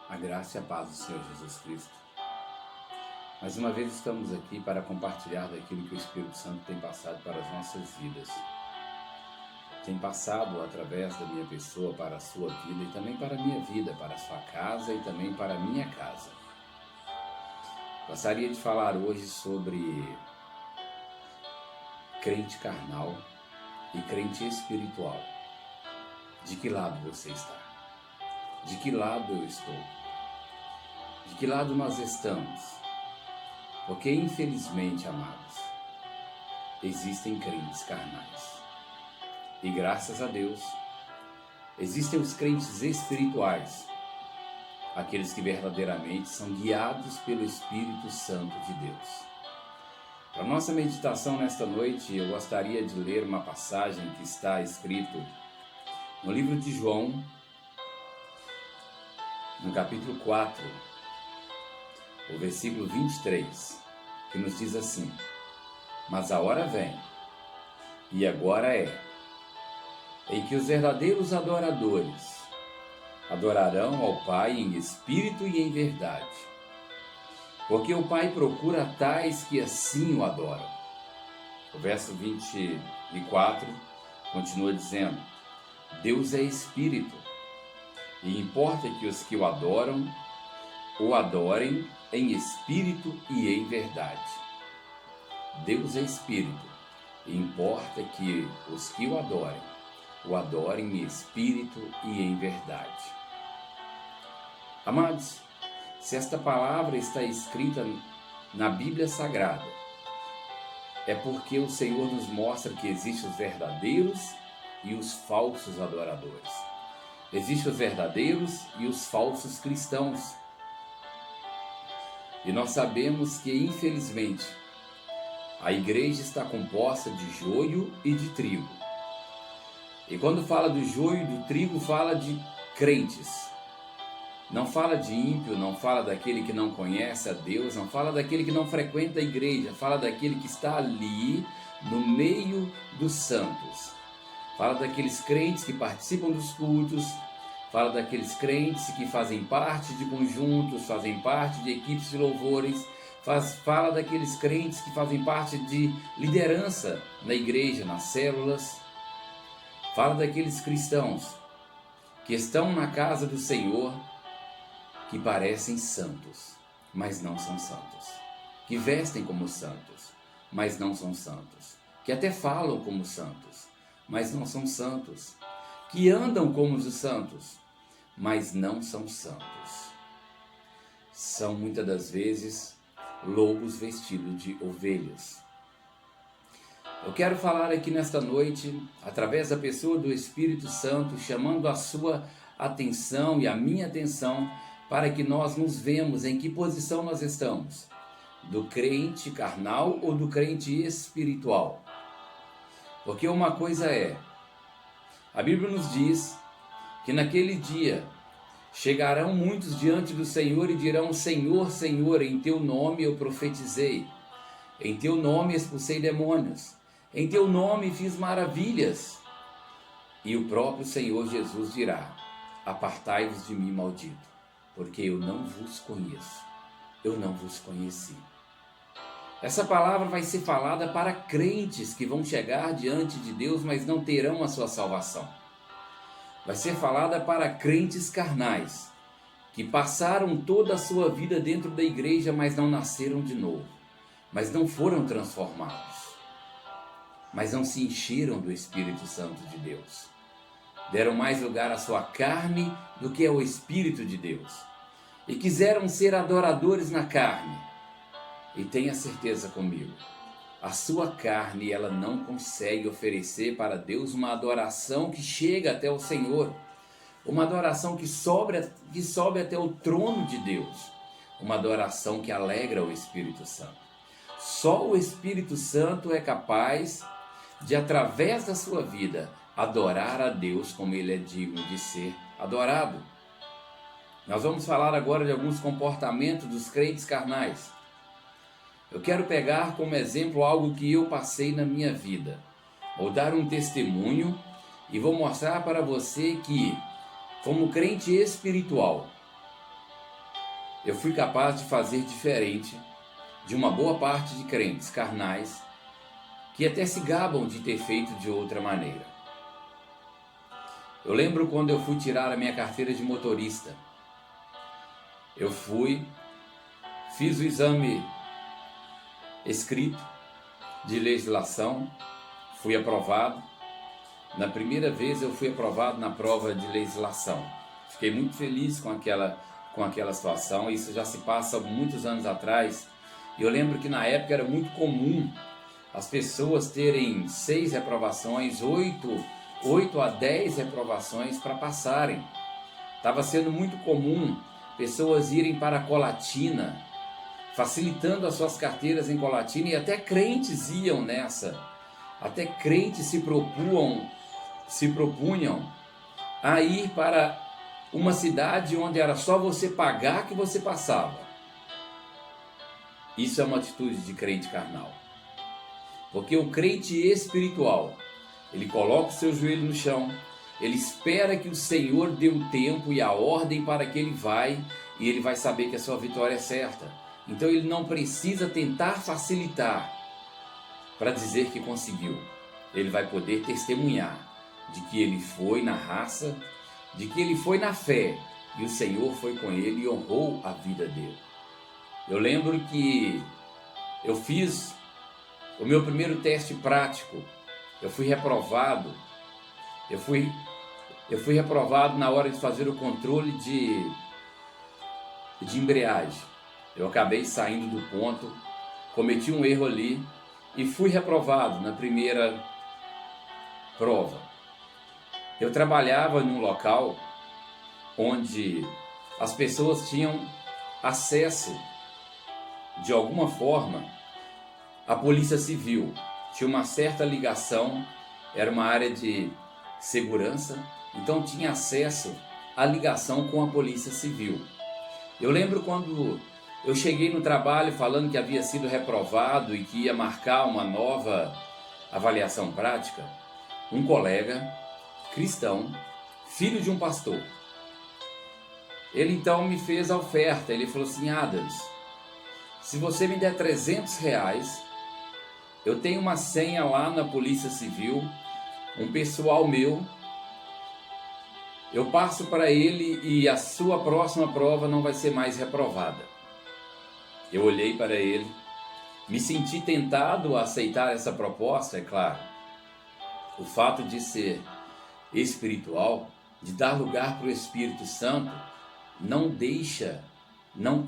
A graça e a paz do Senhor Jesus Cristo. Mais uma vez estamos aqui para compartilhar daquilo que o Espírito Santo tem passado para as nossas vidas. Tem passado através da minha pessoa para a sua vida e também para a minha vida, para a sua casa e também para a minha casa. Gostaria de falar hoje sobre crente carnal e crente espiritual. De que lado você está? De que lado eu estou? De que lado nós estamos? Porque, infelizmente, amados, existem crentes carnais. E, graças a Deus, existem os crentes espirituais, aqueles que verdadeiramente são guiados pelo Espírito Santo de Deus. Para a nossa meditação nesta noite, eu gostaria de ler uma passagem que está escrito no livro de João, no capítulo 4, o versículo 23, que nos diz assim: Mas a hora vem, e agora é, em que os verdadeiros adoradores adorarão ao Pai em espírito e em verdade, porque o Pai procura tais que assim o adoram. O verso 24 continua dizendo: Deus é espírito, e importa que os que o adoram o adorem em espírito e em verdade. Deus é espírito, e importa que os que o adorem em espírito e em verdade. Amados, se esta palavra está escrita na Bíblia Sagrada, é porque o Senhor nos mostra que existem os verdadeiros e os falsos adoradores. Existem os verdadeiros e os falsos cristãos. E nós sabemos que, infelizmente, a igreja está composta de joio e de trigo. E quando fala do joio e do trigo, fala de crentes. Não fala de ímpio, não fala daquele que não conhece a Deus, não fala daquele que não frequenta a igreja, fala daquele que está ali no meio dos santos. Fala daqueles crentes que participam dos cultos, fala daqueles crentes que fazem parte de conjuntos, fazem parte de equipes de louvores, fala daqueles crentes que fazem parte de liderança na igreja, nas células. Fala daqueles cristãos que estão na casa do Senhor, que parecem santos, mas não são santos. Que vestem como santos, mas não são santos. Que até falam como santos, mas não são santos. Que andam como os santos, mas não são santos. São muitas das vezes lobos vestidos de ovelhas. Eu quero falar aqui nesta noite, através da pessoa do Espírito Santo, chamando a sua atenção e a minha atenção, para que nós nos vemos em que posição nós estamos, do crente carnal ou do crente espiritual. Porque uma coisa é, a Bíblia nos diz que naquele dia chegarão muitos diante do Senhor e dirão: Senhor, Senhor, em teu nome eu profetizei, em teu nome expulsei demônios, em teu nome fiz maravilhas. E o próprio Senhor Jesus dirá: Apartai-vos de mim, maldito, porque eu não vos conheço, eu não vos conheci. Essa palavra vai ser falada para crentes que vão chegar diante de Deus, mas não terão a sua salvação. Vai ser falada para crentes carnais, que passaram toda a sua vida dentro da igreja, mas não nasceram de novo, mas não foram transformados, mas não se encheram do Espírito Santo de Deus. Deram mais lugar à sua carne do que ao Espírito de Deus. E quiseram ser adoradores na carne. E tenha certeza comigo, a sua carne ela não consegue oferecer para Deus uma adoração que chega até o Senhor. Uma adoração que sobe até o trono de Deus. Uma adoração que alegra o Espírito Santo. Só o Espírito Santo é capaz de, através da sua vida, adorar a Deus como Ele é digno de ser adorado. Nós vamos falar agora de alguns comportamentos dos crentes carnais. Eu quero pegar como exemplo algo que eu passei na minha vida. Vou dar um testemunho e vou mostrar para você que, como crente espiritual, eu fui capaz de fazer diferente de uma boa parte de crentes carnais que até se gabam de ter feito de outra maneira. Eu lembro quando eu fui tirar a minha carteira de motorista. Eu fiz o exame escrito de legislação, fui aprovado. Na primeira vez eu fui aprovado na prova de legislação. Fiquei muito feliz com aquela situação. Isso já se passa muitos anos atrás. E eu lembro que na época era muito comum as pessoas terem 6 reprovações, 8 a 10 reprovações para passarem. Estava sendo muito comum pessoas irem para a Colatina, facilitando as suas carteiras em Colatina, e até crentes iam nessa. Até crentes se propunham a ir para uma cidade onde era só você pagar que você passava. Isso é uma atitude de crente carnal. Porque o crente espiritual, ele coloca o seu joelho no chão, ele espera que o Senhor dê o tempo e a ordem para que ele vai, e ele vai saber que a sua vitória é certa. Então ele não precisa tentar facilitar para dizer que conseguiu. Ele vai poder testemunhar de que ele foi na raça, de que ele foi na fé, e o Senhor foi com ele e honrou a vida dele. Eu lembro que eu fiz o meu primeiro teste prático. Eu fui reprovado. Eu fui reprovado na hora de fazer o controle de embreagem. Eu acabei saindo do ponto, cometi um erro ali e fui reprovado na primeira prova. Eu trabalhava num local onde as pessoas tinham acesso, de alguma forma, à polícia civil. Tinha uma certa ligação, era uma área de segurança, então tinha acesso à ligação com a polícia civil. Eu lembro quando eu cheguei no trabalho falando que havia sido reprovado e que ia marcar uma nova avaliação prática, um colega cristão, filho de um pastor, ele então me fez a oferta. Ele falou assim: Adams, se você me der R$300, eu tenho uma senha lá na Polícia Civil, um pessoal meu, eu passo para ele e a sua próxima prova não vai ser mais reprovada. Eu olhei para ele, me senti tentado a aceitar essa proposta, é claro. O fato de ser espiritual, de dar lugar para o Espírito Santo, não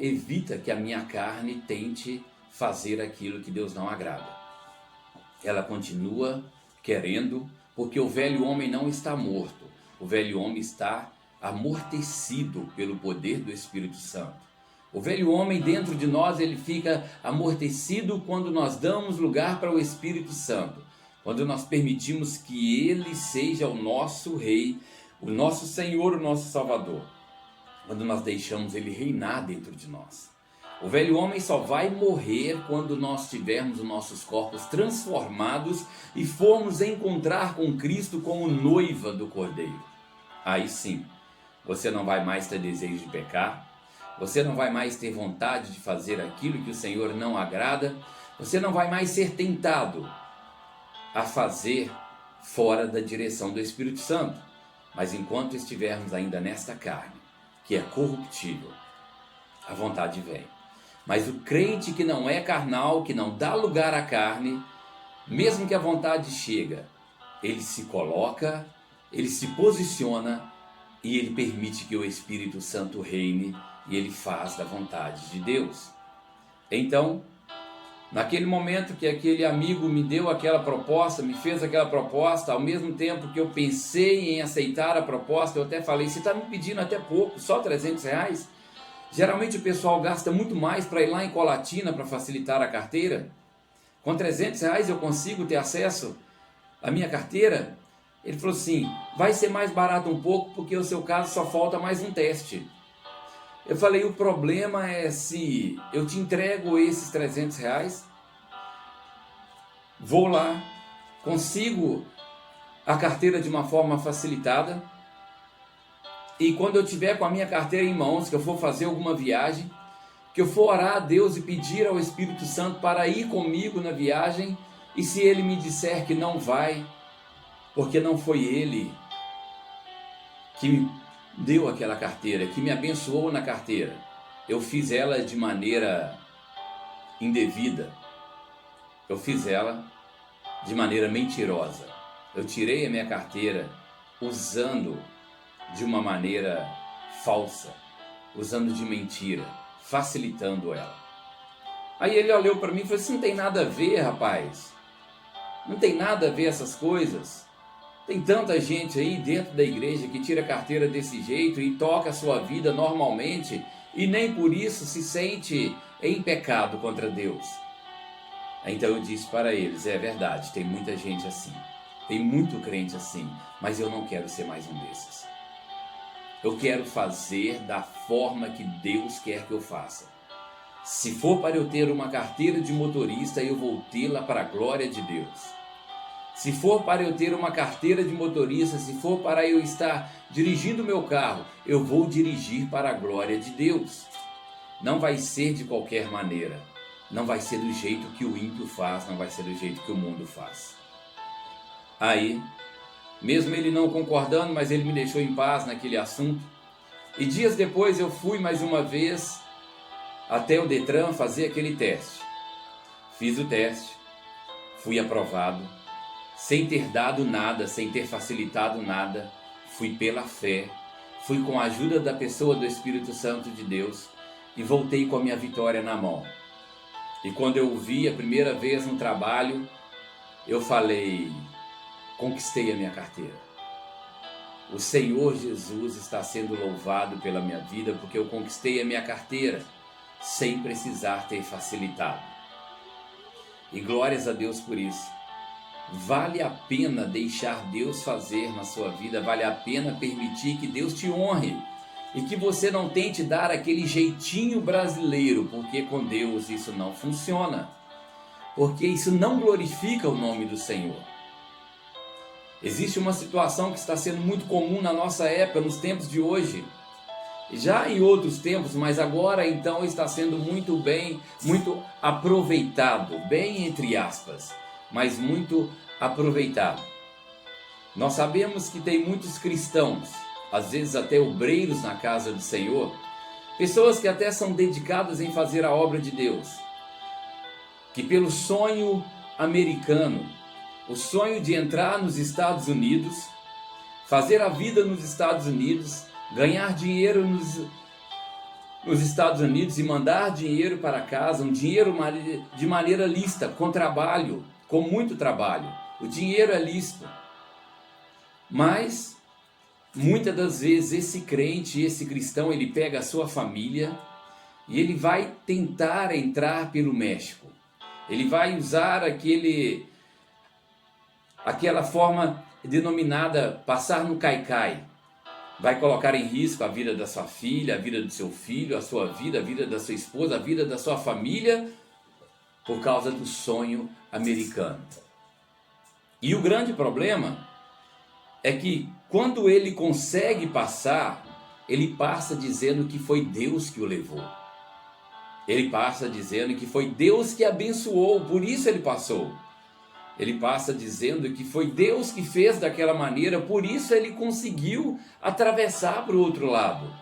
evita que a minha carne tente fazer aquilo que Deus não agrada. Ela continua querendo, porque o velho homem não está morto. O velho homem está amortecido pelo poder do Espírito Santo. O velho homem dentro de nós, ele fica amortecido quando nós damos lugar para o Espírito Santo. Quando nós permitimos que ele seja o nosso rei, o nosso Senhor, o nosso Salvador. Quando nós deixamos ele reinar dentro de nós. O velho homem só vai morrer quando nós tivermos os nossos corpos transformados e formos encontrar com Cristo como noiva do Cordeiro. Aí sim, você não vai mais ter desejo de pecar, você não vai mais ter vontade de fazer aquilo que o Senhor não agrada, você não vai mais ser tentado a fazer fora da direção do Espírito Santo. Mas enquanto estivermos ainda nesta carne, que é corruptível, a vontade vem. Mas o crente que não é carnal, que não dá lugar à carne, mesmo que a vontade chega, ele se coloca, ele se posiciona e ele permite que o Espírito Santo reine e ele faz da vontade de Deus. Então, naquele momento que aquele amigo me deu aquela proposta, me fez aquela proposta, ao mesmo tempo que eu pensei em aceitar a proposta, eu até falei: você está me pedindo até pouco, só R$300? Geralmente o pessoal gasta muito mais para ir lá em Colatina para facilitar a carteira. Com R$300 eu consigo ter acesso à minha carteira? Ele falou assim: vai ser mais barato um pouco porque o seu caso só falta mais um teste. Eu falei: o problema é se eu te entrego esses R$300, vou lá, consigo a carteira de uma forma facilitada, e quando eu tiver com a minha carteira em mãos, que eu for fazer alguma viagem, que eu for orar a Deus e pedir ao Espírito Santo para ir comigo na viagem, e se ele me disser que não vai, porque não foi ele que me deu aquela carteira, que me abençoou na carteira, eu fiz ela de maneira indevida, eu fiz ela de maneira mentirosa, eu tirei a minha carteira usando de uma maneira falsa, usando de mentira, facilitando ela. Aí ele olhou para mim e falou assim: não tem nada a ver, rapaz, não tem nada a ver essas coisas. Tem tanta gente aí dentro da igreja que tira a carteira desse jeito e toca a sua vida normalmente e nem por isso se sente em pecado contra Deus. Então eu disse para eles: é verdade, tem muita gente assim, tem muito crente assim, mas eu não quero ser mais um desses. Eu quero fazer da forma que Deus quer que eu faça. Se for para eu ter uma carteira de motorista, eu vou tê-la para a glória de Deus. Se for para eu ter uma carteira de motorista, se for para eu estar dirigindo o meu carro, eu vou dirigir para a glória de Deus. Não vai ser de qualquer maneira. Não vai ser do jeito que o ímpio faz, não vai ser do jeito que o mundo faz. Aí, mesmo ele não concordando, mas ele me deixou em paz naquele assunto. E dias depois eu fui mais uma vez até o Detran fazer aquele teste. Fiz o teste, fui aprovado, sem ter dado nada, sem ter facilitado nada. Fui pela fé, fui com a ajuda da pessoa do Espírito Santo de Deus e voltei com a minha vitória na mão. E quando eu o vi a primeira vez no trabalho, eu falei: conquistei a minha carteira. O Senhor Jesus está sendo louvado pela minha vida, porque eu conquistei a minha carteira sem precisar ter facilitado. E glórias a Deus por isso. Vale a pena deixar Deus fazer na sua vida, vale a pena permitir que Deus te honre e que você não tente dar aquele jeitinho brasileiro, porque com Deus isso não funciona, porque isso não glorifica o nome do Senhor. Existe uma situação que está sendo muito comum na nossa época, nos tempos de hoje, já em outros tempos, mas agora então está sendo muito aproveitado, bem entre aspas, mas muito aproveitado. Nós sabemos que tem muitos cristãos, às vezes até obreiros na casa do Senhor, pessoas que até são dedicadas em fazer a obra de Deus, que pelo sonho americano, o sonho de entrar nos Estados Unidos, fazer a vida nos Estados Unidos, ganhar dinheiro nos Estados Unidos e mandar dinheiro para casa, um dinheiro de maneira lícita, com trabalho, com muito trabalho. O dinheiro é lícito. Mas, muitas das vezes, esse crente, esse cristão, ele pega a sua família e ele vai tentar entrar pelo México. Ele vai usar aquela forma denominada passar no caicai. Vai colocar em risco a vida da sua filha, a vida do seu filho, a sua vida, a vida da sua esposa, a vida da sua família, por causa do sonho americano. E o grande problema é que quando ele consegue passar, ele passa dizendo que foi Deus que o levou. Ele passa dizendo que foi Deus que abençoou, por isso ele passou. Ele passa dizendo que foi Deus que fez daquela maneira, por isso ele conseguiu atravessar para o outro lado.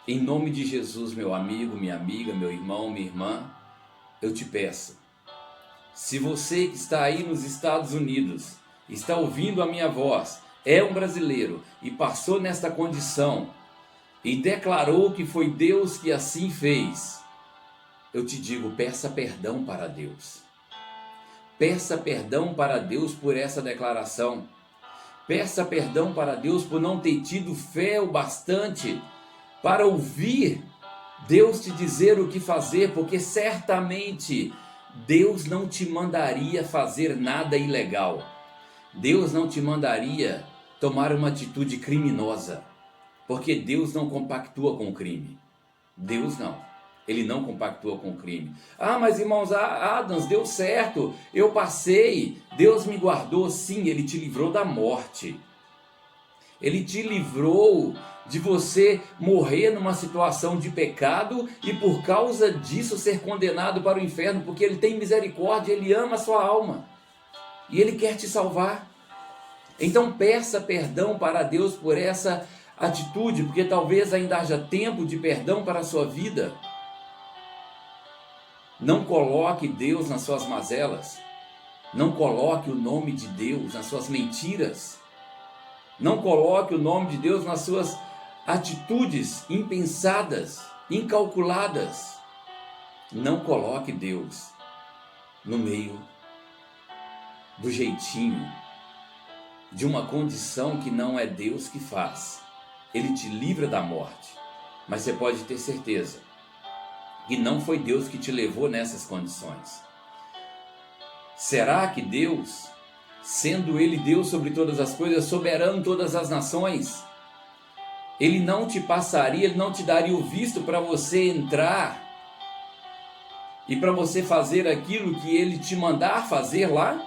Em nome de Jesus, meu amigo, minha amiga, meu irmão, minha irmã, eu te peço, se você que está aí nos Estados Unidos, está ouvindo a minha voz, é um brasileiro e passou nesta condição e declarou que foi Deus que assim fez, eu te digo, peça perdão para Deus. Peça perdão para Deus por essa declaração. Peça perdão para Deus por não ter tido fé o bastante para ouvir Deus te dizer o que fazer, porque certamente Deus não te mandaria fazer nada ilegal. Deus não te mandaria tomar uma atitude criminosa, porque Deus não compactua com o crime. Deus não. Ele não compactua com o crime. Ah, mas irmãos, Adams, deu certo, eu passei, Deus me guardou. Sim, Ele te livrou da morte. Ele te livrou de você morrer numa situação de pecado e por causa disso ser condenado para o inferno, porque Ele tem misericórdia, Ele ama a sua alma e Ele quer te salvar. Então peça perdão para Deus por essa atitude, porque talvez ainda haja tempo de perdão para a sua vida. Não coloque Deus nas suas mazelas. Não coloque o nome de Deus nas suas mentiras. Não coloque o nome de Deus nas suas atitudes impensadas, incalculadas. Não coloque Deus no meio do jeitinho, de uma condição que não é Deus que faz. Ele te livra da morte, mas você pode ter certeza que não foi Deus que te levou nessas condições. Será que Deus, sendo Ele Deus sobre todas as coisas, soberano em todas as nações, Ele não te passaria, Ele não te daria o visto para você entrar e para você fazer aquilo que Ele te mandar fazer lá?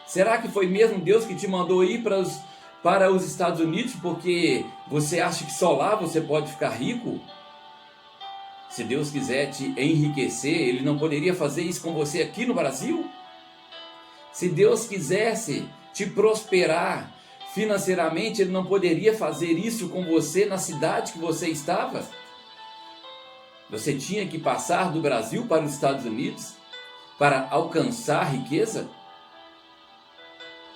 Será que foi mesmo Deus que te mandou ir para os Estados Unidos porque você acha que só lá você pode ficar rico? Se Deus quiser te enriquecer, Ele não poderia fazer isso com você aqui no Brasil? Se Deus quisesse te prosperar financeiramente, Ele não poderia fazer isso com você na cidade que você estava? Você tinha que passar do Brasil para os Estados Unidos para alcançar riqueza?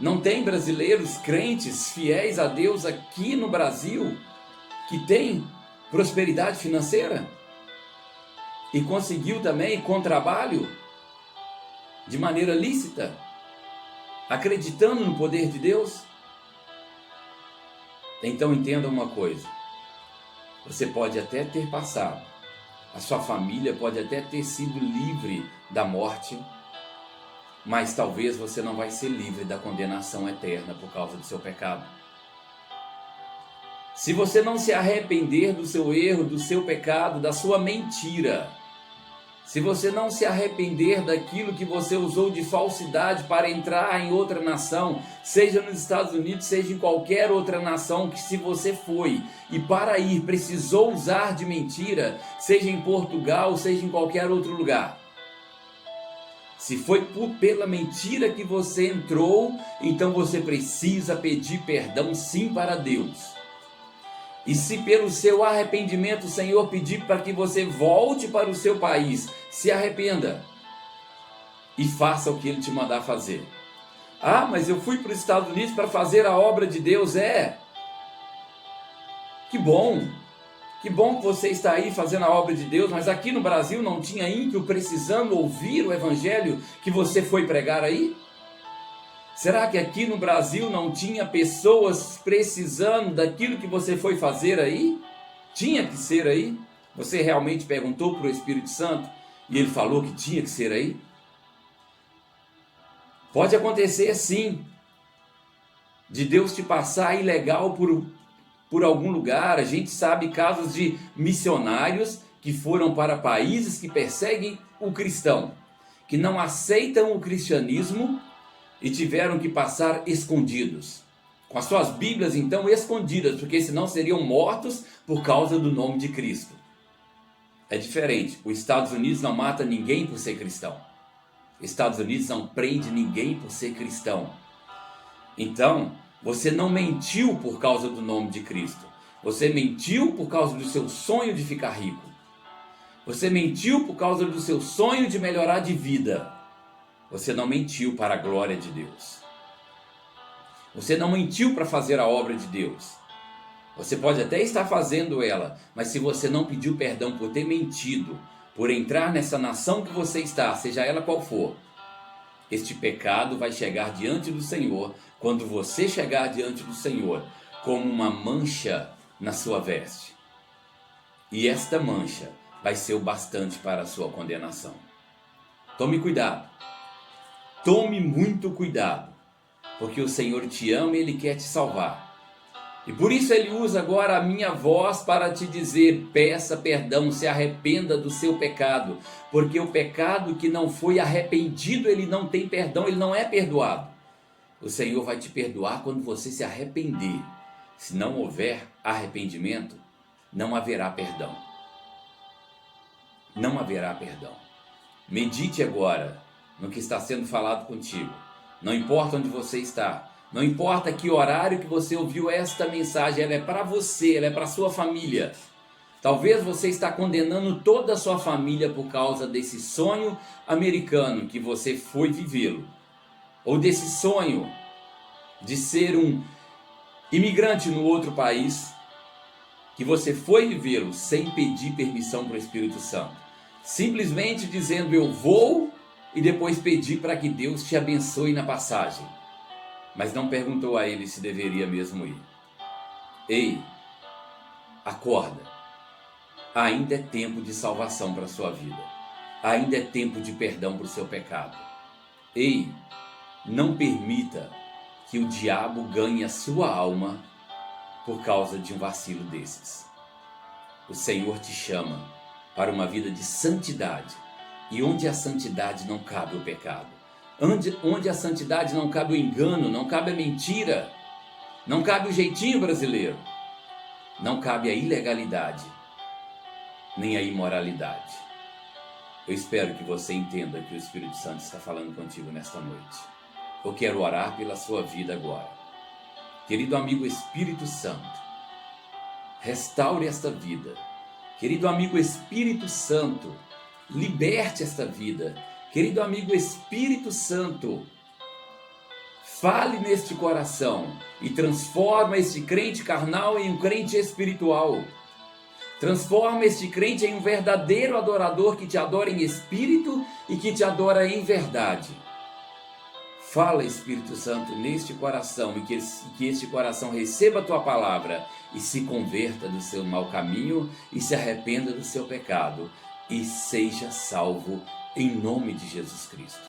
Não tem brasileiros crentes fiéis a Deus aqui no Brasil que tem prosperidade financeira? E conseguiu também com trabalho, de maneira lícita, acreditando no poder de Deus? Então entenda uma coisa, você pode até ter passado, a sua família pode até ter sido livre da morte, mas talvez você não vai ser livre da condenação eterna por causa do seu pecado. Se você não se arrepender do seu erro, do seu pecado, da sua mentira, se você não se arrepender daquilo que você usou de falsidade para entrar em outra nação, seja nos Estados Unidos, seja em qualquer outra nação, que se você foi e para ir precisou usar de mentira, seja em Portugal, seja em qualquer outro lugar. Se foi pela mentira que você entrou, então você precisa pedir perdão sim para Deus. E se pelo seu arrependimento o Senhor pedir para que você volte para o seu país, se arrependa e faça o que Ele te mandar fazer. Ah, mas eu fui para os Estados Unidos para fazer a obra de Deus. Que bom que você está aí fazendo a obra de Deus, mas aqui no Brasil não tinha ímpio precisando ouvir o evangelho que você foi pregar aí? Será que aqui no Brasil não tinha pessoas precisando daquilo que você foi fazer aí? Tinha que ser aí? Você realmente perguntou para o Espírito Santo e ele falou que tinha que ser aí? Pode acontecer sim, de Deus te passar ilegal por algum lugar. A gente sabe casos de missionários que foram para países que perseguem o cristão, que não aceitam o cristianismo, e tiveram que passar escondidos, com as suas Bíblias então escondidas, porque senão seriam mortos por causa do nome de Cristo. É diferente, os Estados Unidos não mata ninguém por ser cristão, os Estados Unidos não prende ninguém por ser cristão. Então, você não mentiu por causa do nome de Cristo, você mentiu por causa do seu sonho de ficar rico, você mentiu por causa do seu sonho de melhorar de vida. Você não mentiu para a glória de Deus. Você não mentiu para fazer a obra de Deus. Você pode até estar fazendo ela, mas se você não pediu perdão por ter mentido, por entrar nessa nação que você está, seja ela qual for, este pecado vai chegar diante do Senhor, quando você chegar diante do Senhor, como uma mancha na sua veste. E esta mancha vai ser o bastante para a sua condenação. Tome cuidado. Tome muito cuidado, porque o Senhor te ama e Ele quer te salvar. E por isso Ele usa agora a minha voz para te dizer, peça perdão, se arrependa do seu pecado, porque o pecado que não foi arrependido, ele não tem perdão, ele não é perdoado. O Senhor vai te perdoar quando você se arrepender, Se não houver arrependimento, não haverá perdão. Não haverá perdão. Medite agora no que está sendo falado contigo. Não importa onde você está, não importa que horário que você ouviu esta mensagem, ela é para você, ela é para sua família. Talvez você está condenando toda a sua família por causa desse sonho americano que você foi vivê-lo, ou desse sonho de ser um imigrante no outro país, que você foi vivê-lo sem pedir permissão para o Espírito Santo, simplesmente dizendo eu vou e depois pedir para que Deus te abençoe na passagem, mas não perguntou a ele se deveria mesmo ir. Ei, acorda, ainda é tempo de salvação para a sua vida, ainda é tempo de perdão para o seu pecado. Ei, não permita que o diabo ganhe a sua alma por causa de um vacilo desses. O Senhor te chama para uma vida de santidade, e onde a santidade não cabe o pecado, onde a santidade não cabe o engano, não cabe a mentira, não cabe o jeitinho brasileiro, não cabe a ilegalidade, nem a imoralidade. Eu espero que você entenda que o Espírito Santo está falando contigo nesta noite. Eu quero orar pela sua vida agora. Querido amigo Espírito Santo, restaure esta vida. Querido amigo Espírito Santo, liberte esta vida. Querido amigo Espírito Santo, fale neste coração e transforma este crente carnal em um crente espiritual. Transforma este crente em um verdadeiro adorador que te adora em espírito e que te adora em verdade. Fala, Espírito Santo, neste coração, e que este coração receba a tua palavra e se converta do seu mau caminho e se arrependa do seu pecado e seja salvo em nome de Jesus Cristo.